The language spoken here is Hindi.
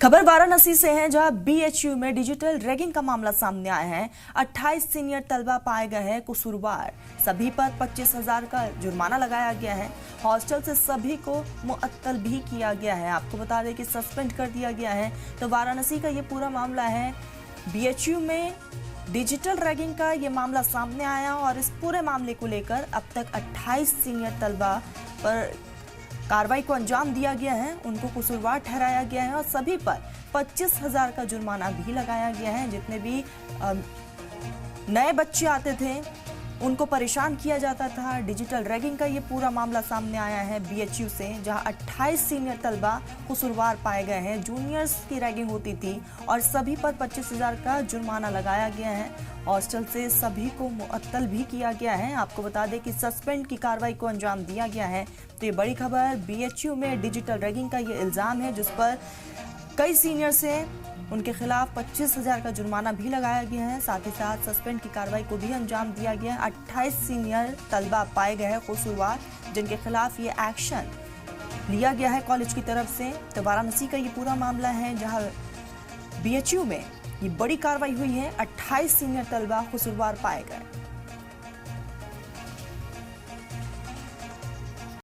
खबर वाराणसी से है, जहां बीएचयू में डिजिटल रैगिंग का मामला सामने आया है। 28 सीनियर तलबा पाए गए हैं कसूरवार। सभी पर 25,000 का जुर्माना लगाया गया है। हॉस्टल से सभी को मुअत्तल भी किया गया है। आपको बता दें कि सस्पेंड कर दिया गया है। तो वाराणसी का ये पूरा मामला है। बीएचयू में डिजिटल रैगिंग का ये मामला सामने आया और इस पूरे मामले को लेकर अब तक 28 सीनियर तलबा पर कार्रवाई को अंजाम दिया गया है। उनको कसूरवार ठहराया गया है और सभी पर 25,000 का जुर्माना भी लगाया गया है। जितने भी नए बच्चे आते थे उनको परेशान किया जाता था। डिजिटल रैगिंग का ये पूरा मामला सामने आया है बीएचयू से, जहां 28 सीनियर तलबा कसूरवार पाए गए हैं। जूनियर्स की रैगिंग होती थी और सभी पर 25,000 का जुर्माना लगाया गया है। हॉस्टल से सभी को मुअत्तल भी किया गया है। आपको बता दें कि सस्पेंड की कार्रवाई को अंजाम दिया गया है। तो ये बड़ी खबर, बीएचयू में डिजिटल रैगिंग का ये इल्जाम है, जिस पर कई सीनियर्स हैं, उनके खिलाफ 25,000 का जुर्माना भी लगाया गया है। साथ ही साथ सस्पेंड की कार्रवाई को भी अंजाम दिया गया है। 28 सीनियर तलबा पाए गए हैं कसूरवार, जिनके खिलाफ ये एक्शन लिया गया है कॉलेज की तरफ से। तो वाराणसी का ये पूरा मामला है, जहां बीएचयू में ये बड़ी कार्रवाई हुई है। 28 सीनियर तलबा कसूरवार पाए गए।